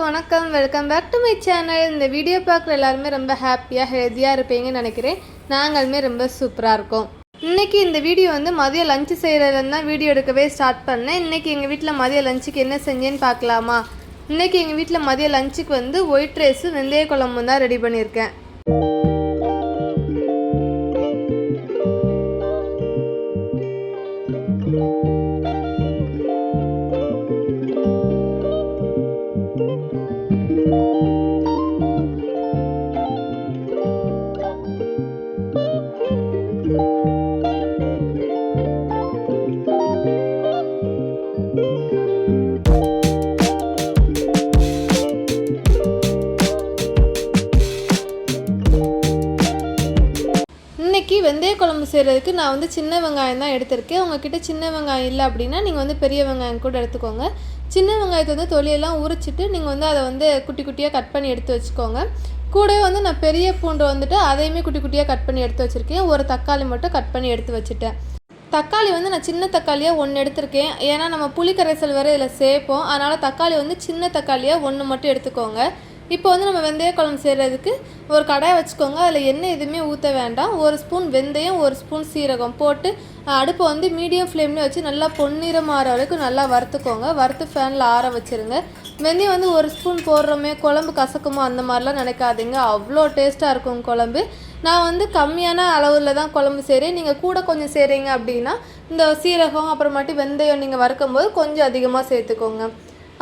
எல்லாருக்கும் வணக்கம். Welcome back to my channel. இந்த வீடியோ பார்க்குற எல்லாருமே ரொம்ப ஹாப்பியாக ஹெல்த்தியாக இருப்பீங்கன்னு நினைக்கிறேன். நாங்களுமே ரொம்ப சூப்பராக இருக்கோம். இன்றைக்கி இந்த வீடியோ வந்து மதியம் லஞ்சு செய்கிறதுன்னு தான் வீடியோ எடுக்கவே ஸ்டார்ட் பண்ணேன். இன்றைக்கி எங்கள் வீட்டில் மதியம் லஞ்சுக்கு என்ன செஞ்சேன்னு பார்க்கலாமா? இன்றைக்கி எங்கள் வீட்டில் மதியம் லஞ்சுக்கு வந்து ஒயிட் ரைஸு வெந்தய குழம்பு தான் ரெடி பண்ணியிருக்கேன். இன்றைக்கி வெந்தய குழம்பு செய்கிறதுக்கு நான் வந்து சின்ன வெங்காயம் தான் எடுத்திருக்கேன். உங்கள்கிட்ட சின்ன வெங்காயம் இல்லை அப்படின்னா நீங்கள் வந்து பெரிய வெங்காயம் கூட எடுத்துக்கோங்க. சின்ன வெங்காயத்தை வந்து தொலியெல்லாம் உரிச்சிட்டு நீங்கள் வந்து அதை வந்து குட்டி குட்டியாக கட் பண்ணி எடுத்து வச்சுக்கோங்க. கூடவே வந்து நான் பெரிய பூண்டு வந்துட்டு அதையுமே குட்டி குட்டியாக கட் பண்ணி எடுத்து வச்சுருக்கேன். ஒரு தக்காளி மட்டும் கட் பண்ணி எடுத்து வச்சுட்டேன். தக்காளி வந்து நான் சின்ன தக்காளியாக 1 எடுத்திருக்கேன். ஏன்னா நம்ம புளி கரைசல் வேறு இதில் சேர்ப்போம். அதனால் தக்காளி வந்து சின்ன தக்காளியாக 1 மட்டும் எடுத்துக்கோங்க. இப்போ வந்து நம்ம வெந்தய குழம்பு செய்கிறதுக்கு ஒரு கடாயை வச்சுக்கோங்க. அதில் எண்ணெய் எதுவுமே ஊற்ற வேண்டாம். 1 ஸ்பூன் வெந்தயம், 1 ஸ்பூன் சீரகம் போட்டு அடுப்பை வந்து மீடியம் ஃப்ளேம்லேயே வச்சு நல்லா பொன்னிறம் ஆற வரைக்கும் நல்லா வறுத்துக்கோங்க. வறுத்து ஃபேனில் ஆற வச்சுருங்க. வெந்தயம் வந்து 1 ஸ்பூன் போடுறோமே குழம்பு கசக்குமோ அந்த மாதிரிலாம் நினைக்காதீங்க. அவ்வளோ டேஸ்ட்டாக இருக்கும் குழம்பு. நான் வந்து கம்மியான அளவில் தான் குழம்பு செய்கிறேன். நீங்கள் கூட கொஞ்சம் செய்கிறீங்க அப்படின்னா இந்த சீரகம் அப்புறமாட்டி வெந்தயம் நீங்கள் வறுக்கும்போது கொஞ்சம் அதிகமாக சேர்த்துக்கோங்க.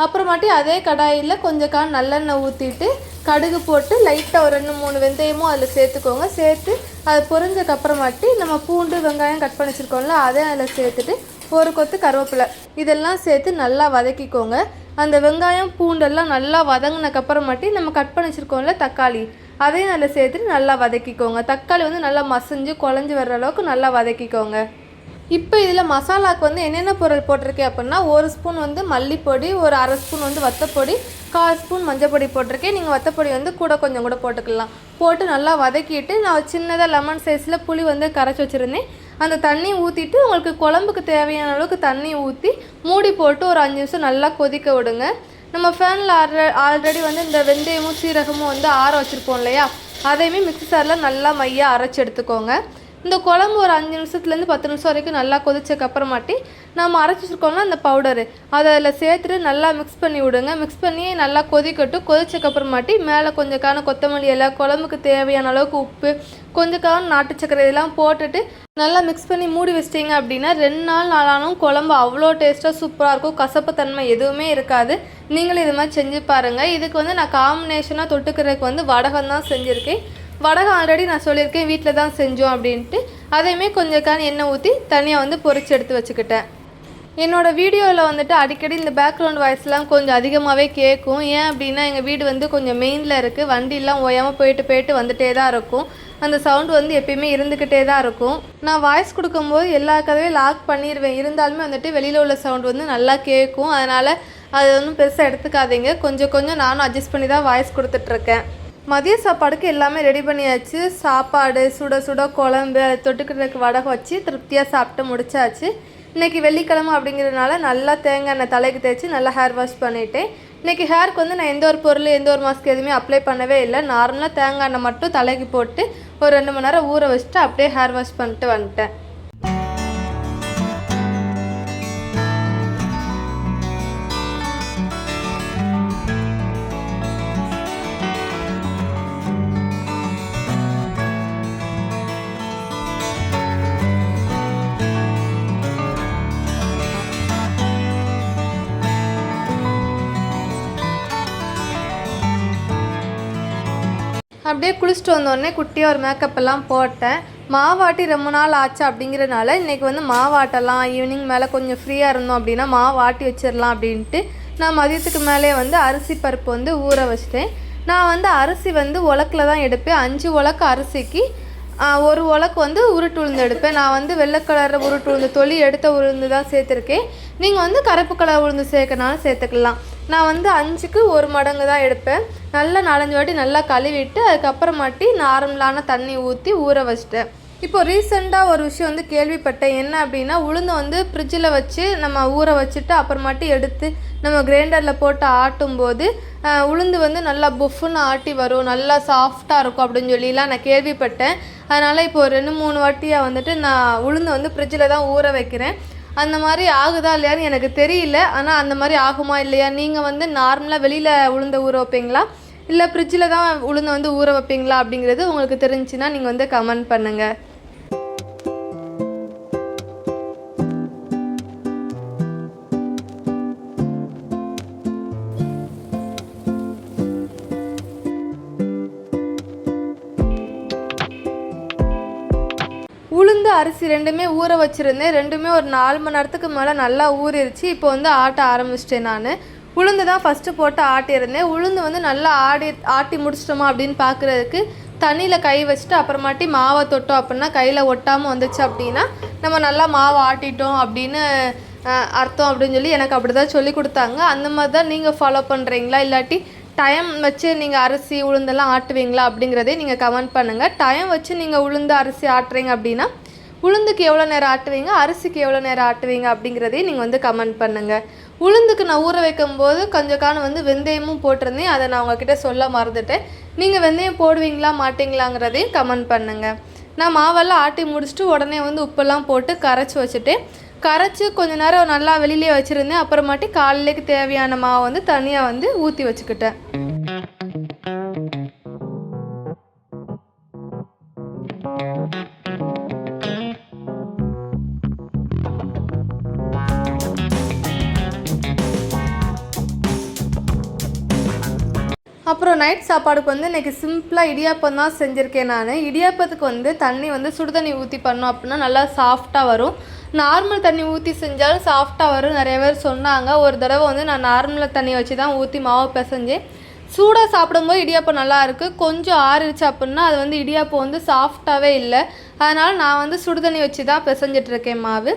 அப்புறமாட்டி அதே கடாயில் கொஞ்சம் நல்லெண்ணெய் ஊற்றிட்டு கடுகு போட்டு லைட்டாக ஒரு 2-3 வெந்தயமும் அதில் சேர்த்துக்கோங்க. சேர்த்து அது பொரிஞ்சக்கப்புறமாட்டி நம்ம பூண்டு வெங்காயம் கட் பண்ணி வச்சுருக்கோம்ல அதை அதில் சேர்த்துட்டு ஒரு கொத்து கருவேப்பிலை இதெல்லாம் சேர்த்து நல்லா வதக்கிக்கோங்க. அந்த வெங்காயம் பூண்டெல்லாம் நல்லா வதங்கினக்கப்புறமாட்டி நம்ம கட் பண்ணி வச்சுருக்கோம்ல தக்காளி அதையும் அதில் சேர்த்துட்டு நல்லா வதக்கிக்கோங்க. தக்காளி வந்து நல்லா மசிஞ்சு குழஞ்சி வர்ற அளவுக்கு நல்லா வதக்கிக்கோங்க. இப்போ இதில் மசாலாவுக்கு வந்து என்னென்ன பொருள் போட்டிருக்கேன் அப்படின்னா 1 ஸ்பூன் வந்து மல்லிப்பொடி, ஒரு 1/2 ஸ்பூன் வந்து வத்தப்பொடி, 1/4 ஸ்பூன் மஞ்சப்பொடி போட்டிருக்கேன். நீங்கள் வத்தப்பொடி வந்து கொஞ்சம் கூட போட்டுக்கலாம். போட்டு நல்லா வதக்கிட்டு நான் சின்னதாக லெமன் சைஸில் புளி வந்து கரைச்சி வச்சுருந்தேன். அந்த தண்ணி ஊற்றிட்டு உங்களுக்கு குழம்புக்கு தேவையான அளவுக்கு தண்ணி ஊற்றி மூடி போட்டு ஒரு 5 நிமிஷம் நல்லா கொதிக்க விடுங்க. நம்ம ஃபேனில் ஆல்ரெடி வந்து இந்த வெந்தயமும் சீரகமும் வந்து ஆற வச்சுருப்போம் இல்லையா, அதையுமே மிக்ஸி ஜாரில் நல்லா மையாக அரைச்சி எடுத்துக்கோங்க. இந்த குழம்பு ஒரு 5 நிமிஷத்துலேருந்து 10 நிமிஷம் வரைக்கும் நல்லா கொதிச்சக்கப்புறமாட்டி நம்ம அரைச்சி வச்சுருக்கோம்னா அந்த பவுடரு அதை அதில் சேர்த்துட்டு நல்லா மிக்ஸ் பண்ணி விடுங்க. மிக்ஸ் பண்ணி நல்லா கொதிக்கட்டும். கொதிச்சக்கப்புறமாட்டி மேலே கொஞ்சம் கொத்தமல்லி இலை, குழம்புக்கு தேவையான அளவுக்கு உப்பு, கொஞ்சம் நாட்டு சக்கரை இதெல்லாம் போட்டுட்டு நல்லா மிக்ஸ் பண்ணி மூடி வச்சிட்டிங்க அப்படின்னா 2 நாள் நாளானும் குழம்பு அவ்வளோ டேஸ்ட்டாக சூப்பராக இருக்கும். கசப்பு தன்மை எதுவுமே இருக்காது. நீங்களும் இது மாதிரி செஞ்சு பாருங்கள். இதுக்கு வந்து நான் காம்பினேஷனாக தொட்டுக்கிறதுக்கு வந்து வடகம் தான் செஞ்சுருக்கேன். வடகம் ஆல்ரெடி நான் சொல்லியிருக்கேன் வீட்டில் தான் செஞ்சோம் அப்படின்ட்டு. அதையுமே கொஞ்சம் எண்ணெய் ஊற்றி தனியாக வந்து பொரிச்சு எடுத்து வச்சுக்கிட்டேன். என்னோடய வீடியோவில் வந்துட்டு அடிக்கடி இந்த பேக்ரவுண்ட் வாய்ஸ்லாம் கொஞ்சம் அதிகமாகவே கேட்கும். ஏன் அப்படின்னா எங்கள் வீடு வந்து கொஞ்சம் மெயினில் இருக்குது. வண்டிலாம் ஓயாமல் போயிட்டு வந்துகிட்டே தான் இருக்கும். அந்த சவுண்டு வந்து எப்பயுமே இருந்துக்கிட்டே தான் இருக்கும். நான் வாய்ஸ் கொடுக்கும்போது எல்லா கதவையும் லாக் பண்ணிடுவேன். இருந்தாலுமே வந்துட்டு வெளியில் உள்ள சவுண்டு வந்து நல்லா கேட்கும். அதனால் அது ஒன்றும் பெருசாக எடுத்துக்காதீங்க. கொஞ்சம் நானும் அட்ஜஸ்ட் பண்ணி தான் வாய்ஸ் கொடுத்துட்ருக்கேன். மதிய சாப்பாடுக்கு எல்லாமே ரெடி பண்ணியாச்சு. சாப்பாடு சுட சுட குழம்பு அதை தொட்டுக்கிறதுக்கு வடகம் வச்சு திருப்தியாக சாப்பிட்டு முடிச்சாச்சு. இன்றைக்கி வெள்ளிக்கிழமை அப்படிங்கிறதுனால நல்லா தேங்காய் எண்ணெய் தலைக்கு தேய்ச்சி நல்லா ஹேர் வாஷ் பண்ணிவிட்டேன். இன்றைக்கி ஹேருக்கு வந்து நான் எந்த ஒரு பொருள் எந்த ஒரு மாஸ்க் எதுவுமே அப்ளை பண்ணவே இல்லை. நார்மலாக தேங்காய் எண்ணெய் மட்டும் தலைக்கு போட்டு ஒரு 2 மணி நேரம் ஊற வச்சுட்டு அப்படியே ஹேர் வாஷ் பண்ணிட்டு வந்துட்டேன். அப்படியே குளிச்சுட்டு வந்தோடனே குட்டியாக ஒரு மேக்கப் எல்லாம் போட்டேன். மாவாட்டி ரொம்ப நாள் ஆச்சு அப்படிங்கிறனால இன்றைக்கி வந்து மாவாட்டலாம். ஈவினிங் மேலே கொஞ்சம் ஃப்ரீயாக இருந்தோம் அப்படின்னா மாவாட்டி வச்சிடலாம் அப்படின்ட்டு நான் மதியத்துக்கு மேலே வந்து அரிசி பருப்பு வந்து ஊற வச்சிட்டேன். நான் வந்து அரிசி வந்து உலக்கில் தான் எடுப்பேன். 5 உலக்கு அரிசிக்கு 1 உலக்கு வந்து உருட்டு உளுந்து எடுப்பேன். நான் வந்து வெள்ளை கலர் உருட்டு உளுந்து தொலி எடுத்த உளுந்து தான் சேர்த்துருக்கேன். நீங்கள் வந்து கருப்பு கலர் உளுந்து சேர்க்கனாலும் சேர்த்துக்கலாம். நான் வந்து 5க்கு 1 மடங்கு தான் எடுப்பேன். நல்லா 4-5 வாட்டி நல்லா கழுவிட்டு அதுக்கப்புறமாட்டி நார்மலான தண்ணி ஊற்றி ஊற வச்சிட்டேன். இப்போ ரீசெண்டாக ஒரு விஷயம் வந்து கேள்விப்பட்டேன். என்ன அப்படின்னா, உளுந்தை வந்து ஃப்ரிட்ஜில் வச்சு நம்ம ஊற வச்சுட்டு அப்புறமாட்டி எடுத்து நம்ம கிரைண்டரில் போட்டு ஆட்டும்போது உளுந்து வந்து நல்லா புஃப்னு ஆட்டி வரும், நல்லா சாஃப்டாக இருக்கும் அப்படின்னு சொல்லிலாம் நான் கேள்விப்பட்டேன். அதனால் இப்போ 2-3 வாட்டியாக வந்துட்டு நான் உளுந்தை வந்து ஃப்ரிட்ஜில் தான் ஊற வைக்கிறேன். அந்த மாதிரி ஆகுதா இல்லையான்னு எனக்கு தெரியல. ஆனால் அந்த மாதிரி ஆகுமா இல்லையா, நீங்கள் வந்து நார்மலாக வெளியில் உளுந்தை ஊற வைப்பீங்களா இல்லை ஃப்ரிட்ஜில் தான் உளுந்தை வந்து ஊற வைப்பீங்களா அப்படிங்கிறது உங்களுக்கு தெரிஞ்சுன்னா நீங்கள் வந்து கமெண்ட் பண்ணுங்கள். உளுந்து அரிசி ரெண்டுமே ஊற வச்சுருந்தேன். ரெண்டுமே ஒரு 4 மணி நேரத்துக்கு மேலே நல்லா ஊறிடுச்சு. இப்போ வந்து ஆட்ட ஆரம்பிச்சிட்டேன். நான் உளுந்து தான் ஃபஸ்ட்டு போட்டு ஆட்டியிருந்தேன். உளுந்து வந்து நல்லா ஆட்டி முடிச்சிட்டோமா அப்படின்னு பார்க்குறதுக்கு தண்ணியில் கை வச்சுட்டு அப்புறமாட்டி மாவை தொட்டோம் அப்படின்னா கையில் ஒட்டாமல் வந்துச்சு அப்படின்னா நம்ம நல்லா மாவை ஆட்டிட்டோம் அப்படின்னு அர்த்தம் அப்படின்னு சொல்லி எனக்கு அப்படி தான் சொல்லி கொடுத்தாங்க. அந்த மாதிரி தான் நீங்கள் ஃபாலோ பண்ணுறீங்களா, இல்லாட்டி டைம் வச்சு நீங்கள் அரிசி உளுந்தெல்லாம் ஆட்டுவீங்களா அப்படிங்கிறதே நீங்கள் கமெண்ட் பண்ணுங்கள். டைம் வச்சு நீங்கள் உளுந்து அரிசி ஆட்டுறீங்க அப்படின்னா உளுந்துக்கு எவ்வளோ நேரம் ஆட்டுவீங்க, அரிசிக்கு எவ்வளோ நேரம் ஆட்டுவீங்க அப்படிங்கிறதையும் நீங்கள் வந்து கமெண்ட் பண்ணுங்கள். உளுந்துக்கு நான் ஊற வைக்கும்போது கொஞ்சம் காலம் வந்து வெந்தயமும் போட்டிருந்தேன். அதை நான் உங்ககிட்ட சொல்ல மறந்துட்டேன். நீங்கள் வெந்தயம் போடுவீங்களா மாட்டிங்களாங்கிறதையும் கமெண்ட் பண்ணுங்கள். நான் மாவெல்லாம் ஆட்டி முடிச்சுட்டு உடனே வந்து உப்பெல்லாம் போட்டு கரைச்சி வச்சுட்டேன். கரைச்சி கொஞ்சம் நேரம் நல்லா வெளியிலே வச்சுருந்தேன். அப்புறமாட்டி காலையிலேக்கு தேவையான மாவை வந்து தனியாக வந்து ஊற்றி வச்சுக்கிட்டேன். அப்புறம் நைட் சாப்பாடுக்கு வந்து இன்றைக்கி சிம்பிளாக இடியாப்பம் தான் செஞ்சுருக்கேன். நான் இடியாப்பத்துக்கு வந்து தண்ணி வந்து சுடுதண்ணி ஊற்றி பண்ணோம் அப்படின்னா நல்லா சாஃப்டாக வரும். நார்மல் தண்ணி ஊற்றி செஞ்சாலும் சாஃப்டாக வரும் நிறைய பேர் சொன்னாங்க. ஒரு தடவை வந்து நான் நார்மல் தண்ணி வச்சு தான் ஊற்றி மாவு பிசைஞ்சேன். சூடாக சாப்பிடும்போது இடியாப்பம் நல்லாயிருக்கு. கொஞ்சம் ஆறிடுச்சு அப்படின்னா அது வந்து இடியாப்பம் வந்து சாஃப்டாகவே இல்லை. அதனால் நான் வந்து சுடுதண்ணி வச்சு தான் பிசைஞ்சிட்ருக்கேன் மாவு.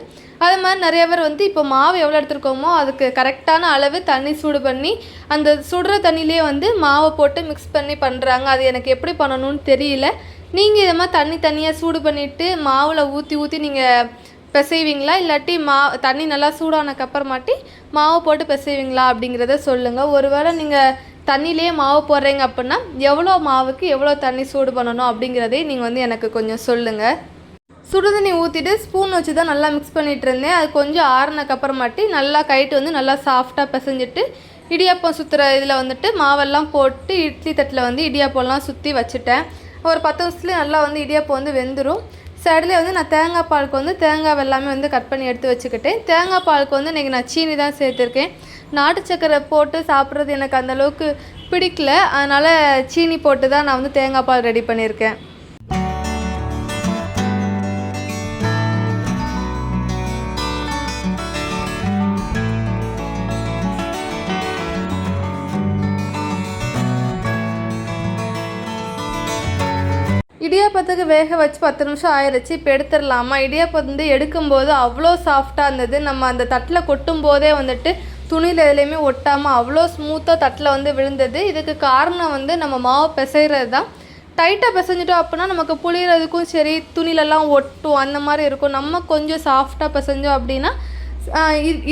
அது மாதிரி நிறைய பேர் வந்து இப்போ மாவு எவ்வளோ எடுத்துருக்கோமோ அதுக்கு கரெக்டான அளவு தண்ணி சூடு பண்ணி அந்த சுடுற தண்ணியிலே வந்து மாவை போட்டு மிக்ஸ் பண்ணி பண்ணுறாங்க. அது எனக்கு எப்படி பண்ணணும்னு தெரியல. நீங்கள் இதை மாதிரி தண்ணியாக சூடு பண்ணிவிட்டு மாவில் ஊற்றி நீங்கள் பிசைவீங்களா, இல்லாட்டி தண்ணி நல்லா சூடானக்கப்புறமாட்டி மாவை போட்டு பிசைவீங்களா அப்படிங்கிறத சொல்லுங்கள். ஒருவேளை நீங்கள் தண்ணியிலே மாவு போடுறீங்க அப்படின்னா எவ்வளோ மாவுக்கு எவ்வளோ தண்ணி சூடு பண்ணணும் அப்படிங்கிறதே நீங்கள் வந்து எனக்கு கொஞ்சம் சொல்லுங்கள். சுடுதண்ணி ஊற்றிட்டு ஸ்பூன் வச்சு தான் நல்லா மிக்ஸ் பண்ணிகிட்டு இருந்தேன். அது கொஞ்சம் ஆறுனக்கப்புறமாட்டி நல்லா கைட்டு வந்து நல்லா சாஃப்டாக பிசைஞ்சிட்டு இடியாப்பம் சுற்றுற இதில் வந்துட்டு மாவெல்லாம் போட்டு இட்லி தட்டில் வந்து இடியாப்பம்லாம் சுற்றி வச்சுட்டேன். ஒரு 10 நிமிஷத்துலேயே நல்லா வந்து இடியாப்பம் வந்து வெந்துடும். சைடில் வந்து நான் தேங்காய் பாலுக்கு வந்து தேங்காய் எல்லாமே வந்து கட் பண்ணி எடுத்து வச்சுக்கிட்டேன். தேங்காய் பாலுக்கு வந்து இன்றைக்கி நான் சீனி தான் சேர்த்துருக்கேன். நாட்டு சக்கரை போட்டு சாப்பிட்றது எனக்கு அந்தளவுக்கு பிடிக்கல. அதனால் சீனி போட்டு தான் நான் வந்து தேங்காய் பால் ரெடி பண்ணியிருக்கேன். இடியாப்பத்துக்கு வேக வச்சு 10 நிமிஷம் ஆயிடுச்சு. இப்போ எடுத்துடலாமா? இடியாப்பம் வந்து எடுக்கும்போது அவ்வளோ சாஃப்டாக இருந்தது. நம்ம அந்த தட்டில் கொட்டும் போதே வந்துட்டு துணியில் எதுலேயுமே ஒட்டாமல் அவ்வளோ ஸ்மூத்தாக தட்டில் வந்து விழுந்தது. இதுக்கு காரணம் வந்து நம்ம மாவு பிசைகிறது தான். டைட்டாக பிசைஞ்சிட்டோம் அப்படின்னா நமக்கு புளியறதுக்கும் சரி, துணிலெல்லாம் ஒட்டும், அந்த மாதிரி இருக்கும். நம்ம கொஞ்சம் சாஃப்டாக பிசைஞ்சோம் அப்படின்னா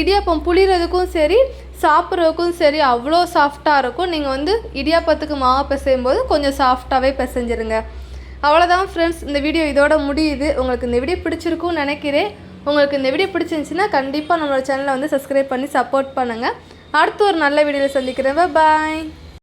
இடியாப்பம் புளியறதுக்கும் சரி, சாப்பிட்றதுக்கும் சரி அவ்வளோ சாஃப்டாக இருக்கும். நீங்கள் வந்து இடியாப்பத்துக்கு மாவு பிசையும் போது கொஞ்சம் சாஃப்டாகவே பிசைஞ்சிருங்க. அவ்வளோதான் ஃப்ரெண்ட்ஸ், இந்த வீடியோ இதோட முடியுது. உங்களுக்கு இந்த வீடியோ பிடிச்சிருக்கும்னு நினைக்கிறேன். உங்களுக்கு இந்த வீடியோ பிடிச்சிருந்துச்சின்னா கண்டிப்பாக நம்மளோட சேனலை வந்து சப்ஸ்கிரைப் பண்ணி சப்போர்ட் பண்ணுங்கள். அடுத்து ஒரு நல்ல வீடியோவில் சந்திக்கிறேன். பாய்.